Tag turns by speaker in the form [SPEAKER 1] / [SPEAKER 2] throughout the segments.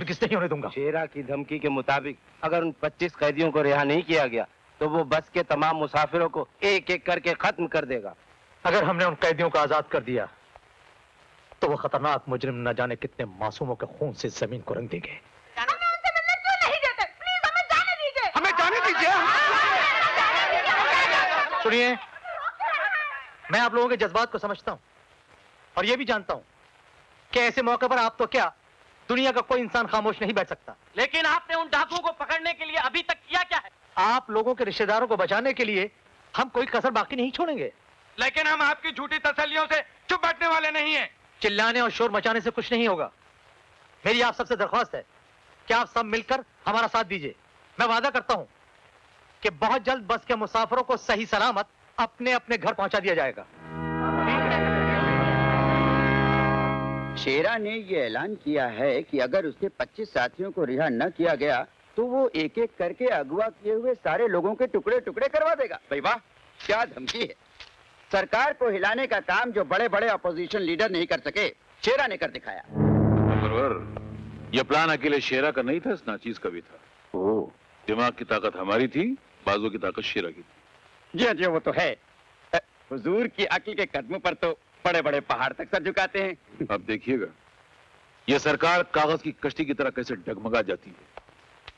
[SPEAKER 1] भी किस नहीं होने दूंगा।
[SPEAKER 2] शेरा की धमकी के मुताबिक अगर उन 25 कैदियों को रिहा नहीं किया गया तो वो बस के तमाम मुसाफिरों को एक एक करके खत्म कर देगा।
[SPEAKER 1] अगर हमने उन कैदियों को आजाद कर दिया तो वो खतरनाक मुजरिम न जाने कितने मासूमों के खून से जमीन को रंग देंगे।
[SPEAKER 3] हमें उनसे मिलने क्यों नहीं देते? प्लीज हमें जाने दीजिए।
[SPEAKER 4] हमें जाने दीजिए।
[SPEAKER 1] सुनिए, मैं आप लोगों के जज्बात को समझता हूं और ये भी जानता हूं कि ऐसे मौके पर आप तो क्या, दुनिया का कोई इंसान खामोश नहीं बैठ सकता।
[SPEAKER 5] लेकिन आपने उन डाकुओं को पकड़ने के लिए अभी तक किया क्या है?
[SPEAKER 1] आप लोगों के रिश्तेदारों को बचाने के लिए हम कोई कसर बाकी नहीं छोड़ेंगे।
[SPEAKER 4] लेकिन हम आपकी झूठी तसल्लियों से चुप बैठने वाले नहीं हैं।
[SPEAKER 1] चिल्लाने और शोर मचाने से कुछ नहीं होगा। मेरी आप सबसे दरख्वास्त है कि आप सब मिलकर हमारा साथ दीजिए। मैं वादा करता हूं कि बहुत जल्द बस के मुसाफिरों को सही सलामत अपने अपने घर पहुंचा दिया जाएगा।
[SPEAKER 6] शेरा ने ये ऐलान किया है कि अगर उसके 25 साथियों को रिहा न किया गया तो वो एक एक करके अगवा किए हुए सारे लोगों के टुकड़े टुकड़े करवा देगा। भाई वाह, क्या धमकी है। सरकार को हिलाने का काम जो बड़े बड़े अपोजिशन लीडर नहीं कर सके, शेरा ने कर दिखाया।
[SPEAKER 7] ये प्लान अकेले शेरा का नहीं था, इस नाचीज का भी था।
[SPEAKER 6] ओह,
[SPEAKER 7] दिमाग की ताकत हमारी थी, बाजू की ताकत शेरा की थी।
[SPEAKER 6] जी हाँ जी, वो तो है। हुजूर की अक्ल के कदमों पर तो बड़े बड़े पहाड़ तक सर झुकाते हैं।
[SPEAKER 7] अब देखिएगा ये सरकार कागज की कश्ती की तरह कैसे डगमगा जाती है।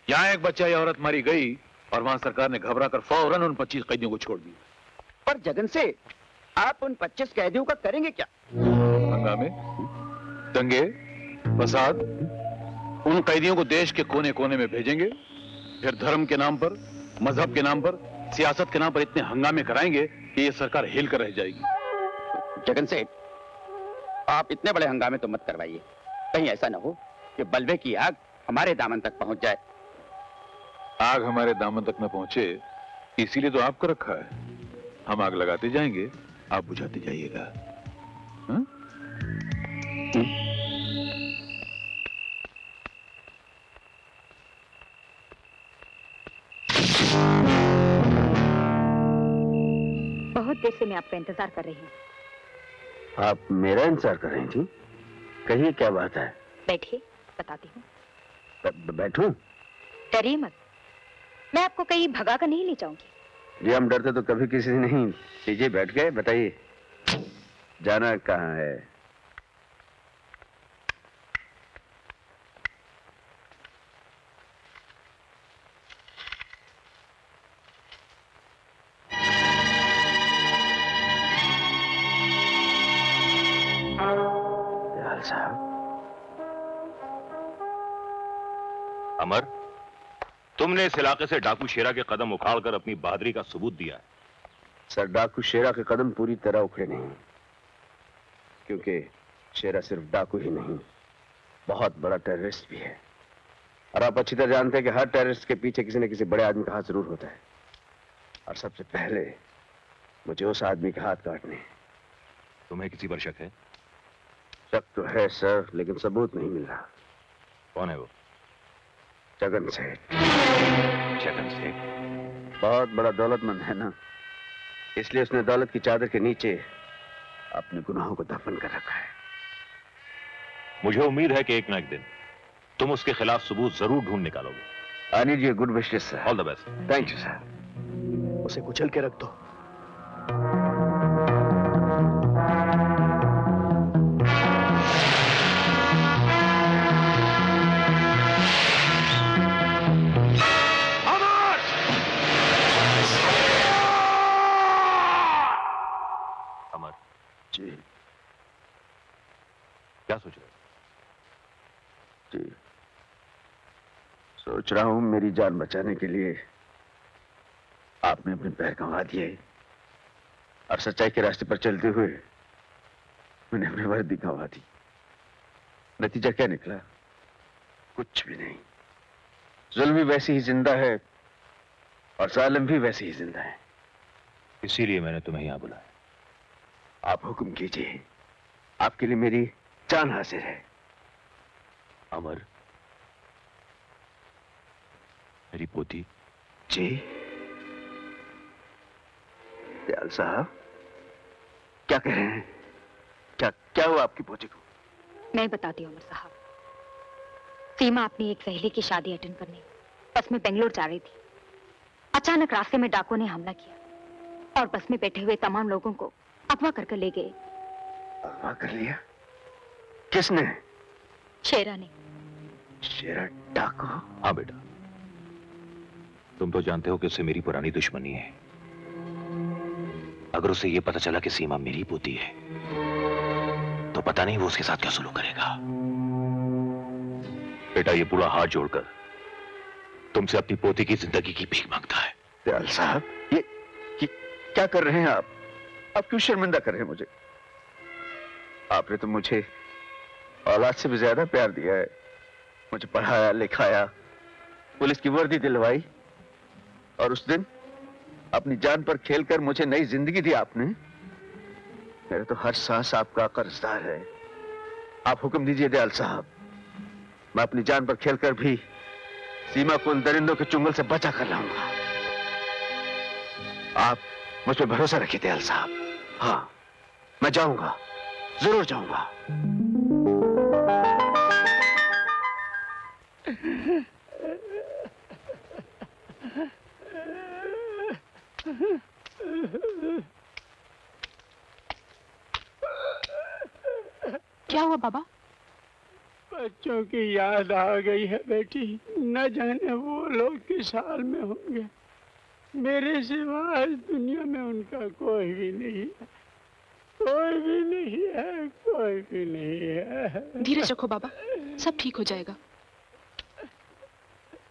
[SPEAKER 7] यहाँ एक बच्चा या औरत मारी गई और वहां सरकार ने घबरा कर फौरन उन 25 कैदियों को छोड़ दिया।
[SPEAKER 6] पर जगन से आप उन 25 कैदियों का करेंगे क्या?
[SPEAKER 7] हंगामे, दंगे, फसाद। उन कैदियों को देश के कोने कोने में भेजेंगे, फिर धर्म के नाम पर, मजहब के नाम पर, सियासत के नाम पर इतने हंगामे कराएंगे कि ये सरकार हिल कर रह जाएगी।
[SPEAKER 6] जगन सेठ, आप इतने बड़े हंगामे तो मत करवाइए। कहीं ऐसा ना हो कि बलवे की आग हमारे दामन तक पहुंच जाए।
[SPEAKER 7] आग हमारे दामन तक न पहुंचे इसीलिए तो आपको रखा है। हम आग लगाते जाएंगे, आप बुझाते जाइएगा। हाँ?
[SPEAKER 8] बहुत देर से मैं आपका इंतजार कर रही हूँ।
[SPEAKER 6] आप मेरा इंतजार कर रही थी? कहिए क्या बात है।
[SPEAKER 8] बैठिए, बताती हूँ।
[SPEAKER 6] बैठूं?
[SPEAKER 8] डरिए मत, मैं आपको कहीं भगा कर नहीं ले जाऊंगी।
[SPEAKER 6] जी हम डरते तो कभी किसी से नहीं। लीजिए बैठ गए, बताइए जाना कहाँ है? साहब।
[SPEAKER 9] अमर, तुमने इस इलाके से डाकू शेरा के कदम उखाड़कर अपनी बहादुरी का सबूत दिया है।
[SPEAKER 6] सर, डाकू शेरा के कदम पूरी तरह उखड़े नहीं, क्योंकि शेरा सिर्फ डाकू ही नहीं, बहुत बड़ा टेररिस्ट भी है। और आप अच्छी तरह जानते हैं कि हर टेररिस्ट के पीछे किसी न किसी बड़े आदमी का हाथ जरूर होता है। और सबसे पहले मुझे उस आदमी के हाथ काटने।
[SPEAKER 9] तुम्हें किसी पर शक है?
[SPEAKER 6] शक तो है सर, लेकिन सबूत नहीं मिल रहा।
[SPEAKER 9] कौन है वो?
[SPEAKER 6] जगन सेठ।
[SPEAKER 9] जगन सेठ
[SPEAKER 6] बहुत बड़ा दौलतमंद है ना, इसलिए उसने दौलत की चादर के नीचे अपने गुनाहों को दफन कर रखा है।
[SPEAKER 9] मुझे उम्मीद है कि एक ना एक दिन तुम उसके खिलाफ सबूत जरूर ढूंढ निकालोगे।
[SPEAKER 6] I need your good wishes sir.
[SPEAKER 9] All the best.
[SPEAKER 6] Thank you sir.
[SPEAKER 1] उसे कुचल के रख दो।
[SPEAKER 6] जी।
[SPEAKER 9] क्या सोच रहे हो?
[SPEAKER 6] जी, सोच रहा हूं मेरी जान बचाने के लिए आपने अपने पैर गंवा दिए और सच्चाई के रास्ते पर चलते हुए मैंने अपनी वर्दी गंवा दी। नतीजा क्या निकला? कुछ भी नहीं। जुल्म भी वैसे ही जिंदा है और जालिम भी वैसे ही जिंदा है।
[SPEAKER 9] इसीलिए मैंने तुम्हें यहां बुलाया।
[SPEAKER 6] आप हुक्म कीजिए, आपके लिए मेरी जान हाजिर है।
[SPEAKER 9] अमर, मेरी पोती।
[SPEAKER 6] जी दयाल साहब, क्या कह रहे हैं? क्या हुआ आपकी पोती को?
[SPEAKER 8] मैं बताती हूँ अमर साहब। सीमा अपनी एक सहेली की शादी अटेंड करने बस में बेंगलोर जा रही थी। अचानक रास्ते में डाकुओं ने हमला किया और बस में बैठे हुए तमाम लोगों को अगवा करके ले गए।
[SPEAKER 6] अगवा कर लिया? किसने?
[SPEAKER 8] शेरा ने।
[SPEAKER 6] शेरा डाकू?
[SPEAKER 9] हाँ बेटा, तुम तो जानते हो कि उससे मेरी पुरानी दुश्मनी है। अगर उसे यह पता चला कि सीमा मेरी पोती है तो पता नहीं वो उसके साथ क्या सुलूक करेगा। बेटा, ये बूढ़ा हाथ जोड़कर तुमसे अपनी पोती की जिंदगी की भीख मांगता है।
[SPEAKER 6] दयाल साहब, ये क्या कर रहे हैं आप? आप क्यों शर्मिंदा कर रहे हैं मुझे? आपने तो मुझे औलाद से भी ज्यादा प्यार दिया है। मुझे पढ़ाया लिखाया, पुलिस की वर्दी दिलवाई, और उस दिन अपनी जान पर खेलकर मुझे नई जिंदगी दी आपने। मेरा तो हर सांस आपका कर्जदार है। आप हुक्म दीजिए दयाल साहब, मैं अपनी जान पर खेलकर भी सीमा को उन दरिंदों के चुंगल से बचा कर लाऊंगा। आप मुझ पर भरोसा रखिए दयाल साहब। हाँ, मैं जाऊंगा, जरूर जाऊंगा।
[SPEAKER 10] क्या हुआ बाबा?
[SPEAKER 11] बच्चों की याद आ गई है बेटी। न जाने वो लोग किस हाल में होंगे। मेरे सिवा इस दुनिया में उनका कोई भी नहीं है, कोई भी नहीं है, कोई भी नहीं है।
[SPEAKER 10] धीरज रखो बाबा, सब ठीक हो जाएगा।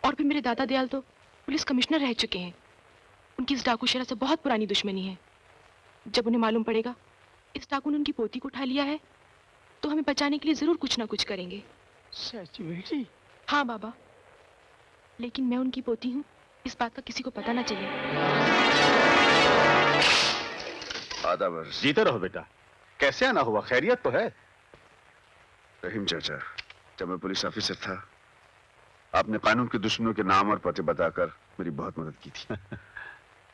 [SPEAKER 10] और भी मेरे दादा दयाल तो पुलिस कमिश्नर रह चुके हैं। उनकी इस डाकू शेरा से बहुत पुरानी दुश्मनी है। जब उन्हें मालूम पड़ेगा इस डाकू ने उनकी पोती को उठा लिया है तो हमें बचाने के लिए जरूर कुछ ना कुछ करेंगे।
[SPEAKER 11] सच बेटी?
[SPEAKER 10] हाँ बाबा, लेकिन मैं उनकी पोती हूँ, इस बात का किसी को पता ना चले।
[SPEAKER 6] आदाब अर्ज़।
[SPEAKER 7] जीते रहो बेटा। कैसे आना हुआ? खैरियत तो है?
[SPEAKER 6] रहीम चाचा, जब मैं पुलिस ऑफिसर था आपने कानून के दुश्मनों के नाम और पते बताकर मेरी बहुत मदद की थी।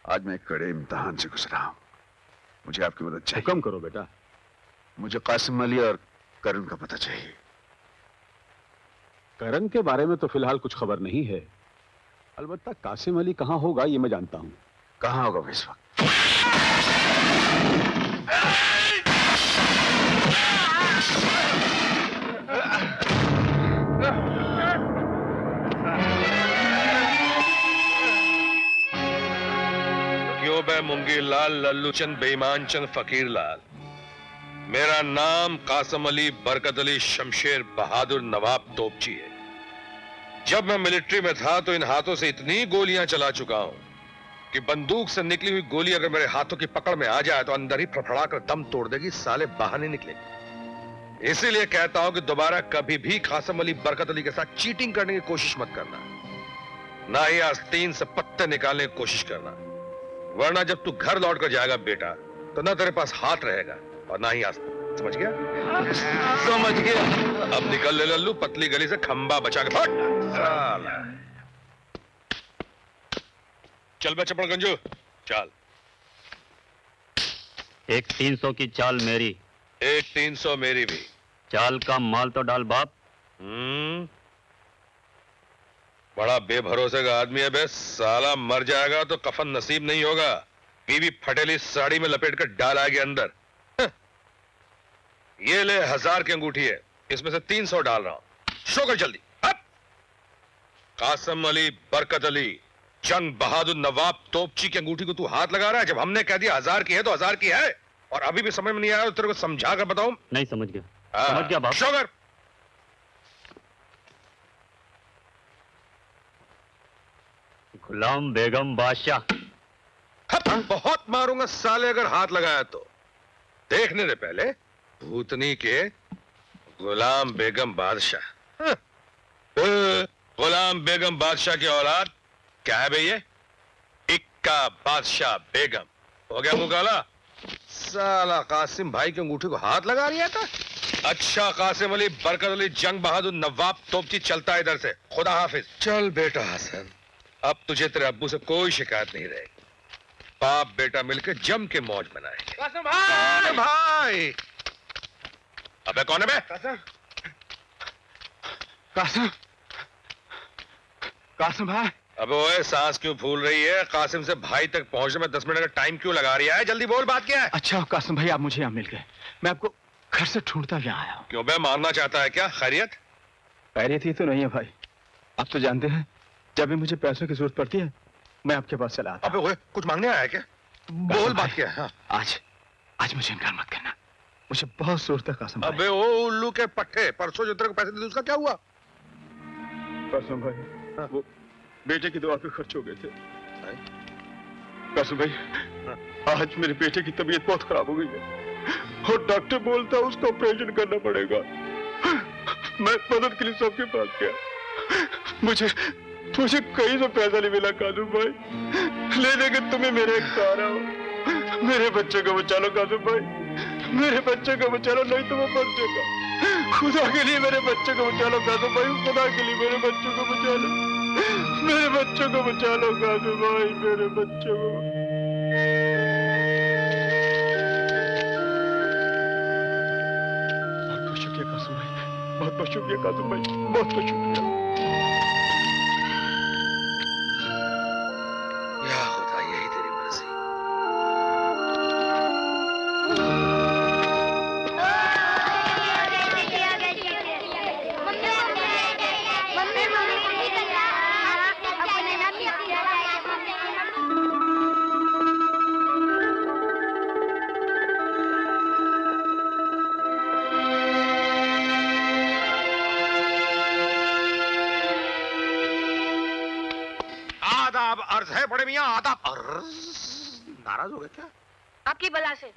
[SPEAKER 6] आज मैं एक कड़े इम्तिहान से गुजरा हूं। मुझे आपकी मदद चाहिए।
[SPEAKER 7] हुक्म करो बेटा।
[SPEAKER 6] मुझे कासिम अली और करण का पता चाहिए।
[SPEAKER 7] करण के बारे में तो फिलहाल कुछ खबर नहीं है। अलबत्ता कासिम अली कहाँ होगा ये मैं जानता हूँ।
[SPEAKER 6] कहाँ होगा वो इस वक्त?
[SPEAKER 12] क्यों बे मुंगी लाल, लल्लू चंद, बेईमान चंद, फकीर लाल। मेरा नाम कासिम अली बरकत अली शमशेर बहादुर नवाब तोपची है। जब मैं मिलिट्री में था तो इन हाथों से इतनी गोलियां चला चुका हूं कि बंदूक से निकली हुई गोली अगर मेरे हाथों की पकड़ में आ जाए तो अंदर ही फड़फड़ा कर दम तोड़ देगी, साले बाहर नहीं निकलेगी। इसीलिए कहता हूं कि दोबारा कभी भी कासिम अली बरकत अली के साथ चीटिंग करने की कोशिश मत करना, ना ही आस्तीन से पत्ते निकालने की कोशिश करना, वरना जब तू घर लौट कर जाएगा बेटा तो ना तेरे पास हाथ रहेगा और ना ही आस्तीन। समझ गया? समझ गया। अब निकल ले लल्लू, पतली गली से खंबा बचा के फट। चल बे चपड़गंजू, चल।
[SPEAKER 13] एक 300 की चाल मेरी,
[SPEAKER 12] एक 300 मेरी भी।
[SPEAKER 13] चाल का माल तो डाल बाप।
[SPEAKER 12] बड़ा बेभरोसे का आदमी है बे, साला मर जाएगा तो कफन नसीब नहीं होगा। बीवी फटेली साड़ी में लपेट कर डाल आएगी अंदर। ये ले 1000 की अंगूठी है, इसमें से 300 डाल रहा हूं। शो कर जल्दी। अब कासिम अली बरकत अली जंग बहादुर नवाब तोपची की अंगूठी को तू हाथ लगा रहा है? जब हमने कह दिया 1000 की है तो 1000 की है, और अभी भी समझ में नहीं आया तो तेरे को समझा कर बताऊं?
[SPEAKER 13] नहीं समझ गया। समझ गया बाप।
[SPEAKER 12] शो कर।
[SPEAKER 13] गुलाम बेगम बादशाह।
[SPEAKER 12] बहुत मारूंगा साले अगर हाथ लगाया तो। देखने दे पहले भूतनी के गुलाम बेगम बादशाह। गुलाम बेगम बादशाह की औलाद क्या है भैया? इक्का बादशाह बेगम। हो गया मुकाला? साला कासिम भाई की अंगूठी को हाथ लगा रही था। अच्छा कासिम अली बरकत अली जंग बहादुर नवाब तोपची, चलता है इधर से। खुदा हाफिज। चल बेटा हसन, अब तुझे तेरे अब्बू से कोई शिकायत नहीं रहेगी। बाप बेटा मिलकर जम के मौज मनाएंगे।
[SPEAKER 4] कासिम भाई!
[SPEAKER 12] भाई! अबे कौन है बे?
[SPEAKER 4] कासिम!
[SPEAKER 12] कासिम भाई। अब ओए सांस क्यों फूल रही है? कासिम से भाई तक पहुंचने में 10 मिनट का टाइम क्यों लगा रही है? जल्दी बोल, बात क्या है?
[SPEAKER 11] अच्छा कासिम भाई, आप मुझे यहाँ मिल गए। मैं आपको घर से ढूंढता यहाँ आया हूँ।
[SPEAKER 12] क्यों बे, मारना चाहता है क्या? खैरियत?
[SPEAKER 11] खैरियत ही तो नहीं है भाई। आप तो जानते हैं जब भी मुझे पैसों की जरूरत पड़ती है मैं आपके पास चला आता।
[SPEAKER 12] अबे ओए, कुछ मांगने आया है क्या? बोल, बात क्या है? हाँ।
[SPEAKER 11] आज मुझे इनकार मत करना, मुझे बहुत जरूरत है कासिम भाई।
[SPEAKER 12] अबे ओ उल्लू के पट्टे, परसों जो तेरे को पैसे दिए उसका क्या हुआ?
[SPEAKER 11] कासिम भाई, वो बेटे की दवा पे खर्च हो गए थे। कासिम भाई, आज मेरे बेटे की तबीयत बहुत खराब हो गई है और डॉक्टर बोलता है उसका ऑपरेशन करना पड़ेगा। मैं मदद के लिए सबके पास गया, मुझे कहीं से पैसा नहीं मिला कासिम भाई। ले लेकर तुम्हें मेरे एक सहारा हो। मेरे बच्चे को बचा लो कासिम भाई, मेरे बच्चे को बचा लो, नहीं तो वो मर जाएगा। खुदा के लिए मेरे बच्चे को बचा लो कासिम भाई, खुदा के लिए मेरे बच्चों को बचा लो, मेरे बच्चों को बचा लो कासिम भाई, मेरे बच्चों को। बहुत बहुत शुक्रिया कासिम भाई, बहुत बहुत शुक्रिया कासिम भाई, बहुत बहुत शुक्रिया।
[SPEAKER 12] या खुदा, यही तेरी मर्जी। आदाब अर्ज है बड़े मियां, आदाब अर्ज। नाराज हो गए क्या?
[SPEAKER 3] आपकी बला से,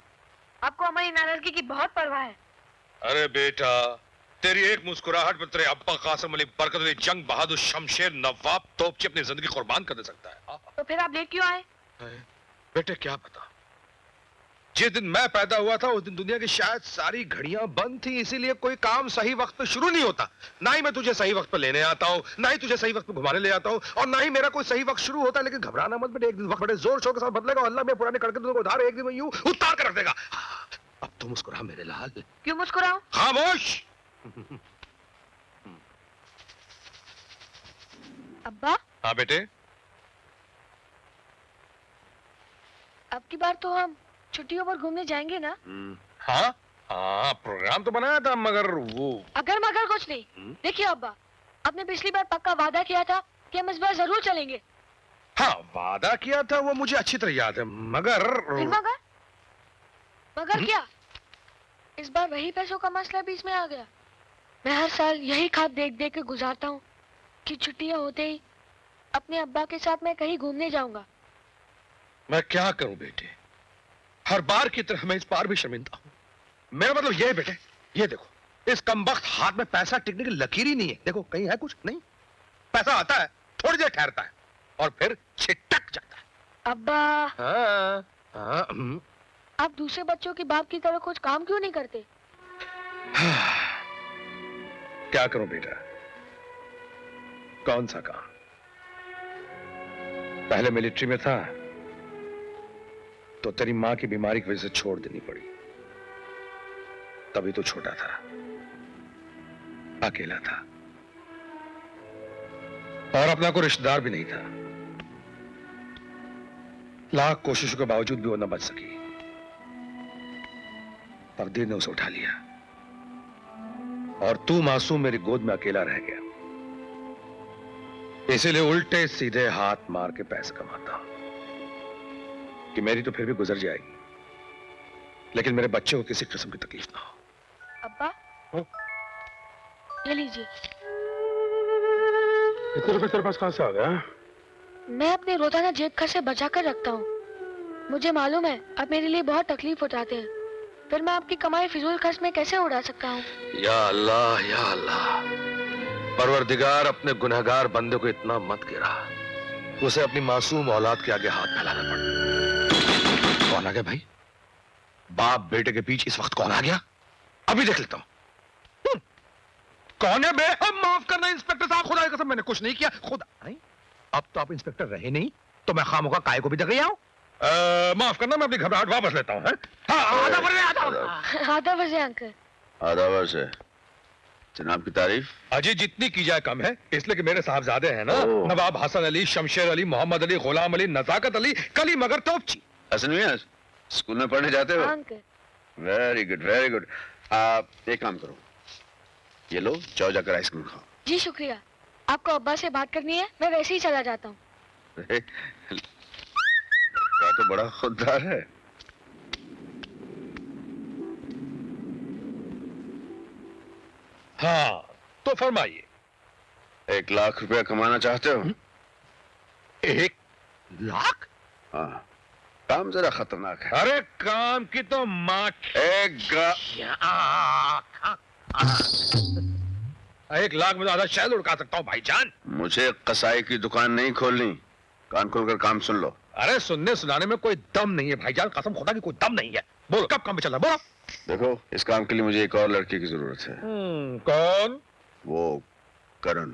[SPEAKER 3] आपको हमारी नाराजगी की बहुत परवाह है।
[SPEAKER 12] अरे बेटा, तेरी एक मुस्कुराहट में तेरे अब्बा कासिम अली बरकत अली जंग बहादुर शमशेर नवाब तोपची अपनी जिंदगी कुर्बान कर दे सकता है।
[SPEAKER 3] तो फिर आप लेट क्यों आए?
[SPEAKER 12] बेटे क्या पता, जिस दिन मैं पैदा हुआ था उस दिन दुनिया की शायद सारी घड़ियां बंद थी, इसीलिए कोई काम सही वक्त पे शुरू नहीं होता। ना ही मैं तुझे सही वक्त पे लेने आता हूँ, ना ही तुझे सही वक्त पे घुमाने ले आता हूँ, और ना ही मेरा कोई सही वक्त शुरू होता है। लेकिन घबराना मत बेटे, एक दिन वक्त बड़े जोर शोर के साथ बदलेगा और अल्लाह में पुराने कड़के तुमको उधार एक दिन में यूं उतार कर रख देगा। अब तो मुस्कुरा मेरे लाल।
[SPEAKER 3] क्यों मुस्कुराऊं?
[SPEAKER 12] खामोश।
[SPEAKER 3] अब्बा,
[SPEAKER 12] हाँ बेटे,
[SPEAKER 3] अब की बार तो हम छुट्टियों पर घूमने जाएंगे ना?
[SPEAKER 12] हाँ हाँ, प्रोग्राम तो बनाया था मगर वो
[SPEAKER 3] अगर मगर कुछ नहीं। देखिए अब्बा, आपने पिछली बार पक्का वादा किया था कि हम इस बार जरूर चलेंगे।
[SPEAKER 12] हाँ, वादा किया था वो मुझे अच्छी तरह याद है, मगर
[SPEAKER 3] मगर क्या? इस बार वही पैसों का मसला बीच में आ गया। मैं हर साल यही खाद देख देख के गुजारता हूँ कि छुट्टियां होते ही अपने अब्बा के साथ मैं कहीं घूमने जाऊंगा।
[SPEAKER 12] मैं क्या करूं बेटे, हर बार की तरह मैं इस बार भी शर्मिंदा हूं। मेरा मतलब यह है बेटे, ये देखो, इस कमबख्त हाथ में पैसा टिकने की लकीर ही नहीं है। देखो कहीं है कुछ? नहीं। पैसा आता है, थोड़ी देर ठहरता है और फिर छिटक जाता है।
[SPEAKER 3] अब्बा,
[SPEAKER 12] हाँ,
[SPEAKER 3] आप दूसरे बच्चों के बाप की तरह कुछ काम क्यों नहीं करते?
[SPEAKER 12] क्या करूं बेटा, कौन सा काम? पहले मिलिट्री में था तो तेरी मां की बीमारी की वजह से छोड़ देनी पड़ी। तभी तो छोटा था, अकेला था और अपना कोई रिश्तेदार भी नहीं था। लाख कोशिशों के बावजूद भी वो न बच सकी। तकदीर ने उसे उठा लिया और तू मासूम मेरी गोद में अकेला रह गया। इसीलिए उल्टे सीधे हाथ मार के पैसे कमाता हूं कि मेरी तो फिर भी गुजर जाएगी, लेकिन मेरे बच्चे को किसी किस्म की तकलीफ ना हो।
[SPEAKER 3] अब्बा, ये लीजिए।
[SPEAKER 11] इतने रुपए तेरे पास कहां से आ गया?
[SPEAKER 3] मैं अपने रोजाना जेब खर्च से बचा कर रखता हूँ। मुझे मालूम है आप मेरे लिए बहुत तकलीफ उठाते हैं, फिर मैं आपकी कमाई फिजूल खर्च में कैसे उड़ा सकता हूँ?
[SPEAKER 12] या अल्लाह, या अल्लाह, परवरदिगार अपने गुनहगार बंदे को इतना मत गिरा, उसे अपनी मासूम औलाद के आगे हाथ फैलाना पड़ा। कौन आ गया भाई? बाप बेटे के बीच इस वक्त कौन आ गया? अभी देख लेता हूं। कौन है बे? माफ करना इंस्पेक्टर साहब, खुदा की कसम मैंने कुछ नहीं किया। खुदा नहीं, अब तो आप इंस्पेक्टर रहे नहीं तो मैं खामोखा काय को भी जग गया हूं। माफ करना, मैं अपनी घबराहट वापस लेता हूं।
[SPEAKER 3] आधा वर्ष अंकल।
[SPEAKER 6] आधा वर्ष है। जनाब की तारीफ।
[SPEAKER 12] अजी जितनी की जाए कम है, इसलिए कि मेरे साहबजादे हैं ना, नवाब हसन अली, शमशेर अली, मोहम्मद अली, गुलाम अली, नजाकत अली, कली मगर तोपची।
[SPEAKER 6] हसन मियां स्कूल में पढ़ने जाते हो? Very good very good. आप एक काम करो, ये लो जाओ जाकर आइसक्रीम खाओ।
[SPEAKER 3] जी शुक्रिया। आपको अब्बा से बात करनी है, मैं वैसे ही चला जाता हूँ।
[SPEAKER 6] तो बड़ा खुददार है।
[SPEAKER 12] हाँ तो फरमाइए।
[SPEAKER 6] 1 लाख रुपया कमाना चाहते हो?
[SPEAKER 12] 1 लाख?
[SPEAKER 6] हाँ, काम जरा खतरनाक है।
[SPEAKER 12] अरे काम की तो माँ। 1 लाख में ज्यादा शायद उड़का सकता हूँ भाईजान।
[SPEAKER 6] मुझे कसाई की दुकान नहीं खोलनी, कान खोलकर काम सुन लो।
[SPEAKER 12] अरे सुनने सुनाने में कोई दम नहीं है भाईजान, कसम खुदा की कोई दम नहीं है। बोलो कब काम पे चल रहा, बोलो।
[SPEAKER 6] देखो इस काम के लिए मुझे एक और लड़की की जरूरत है।
[SPEAKER 12] कौन?
[SPEAKER 6] वो करण।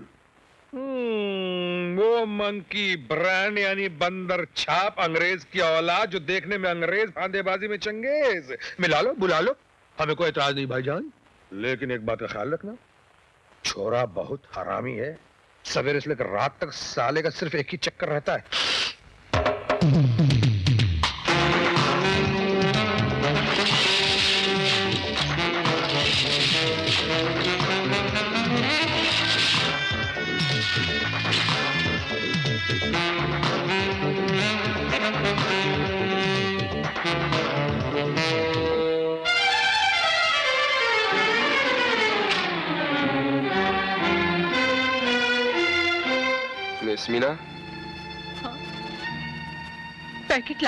[SPEAKER 12] वो मंकी ब्रांड यानी बंदर छाप अंग्रेज की औलाद, जो देखने में अंग्रेज फांदेबाजी में चंगेज। मिला लो बुला लो, हमें कोई एतराज नहीं भाईजान, लेकिन एक बात का ख्याल रखना, छोरा बहुत हरामी है। सवेरे से लेकर रात तक साले का सिर्फ एक ही चक्कर रहता है।
[SPEAKER 14] Miss Meena,
[SPEAKER 10] packet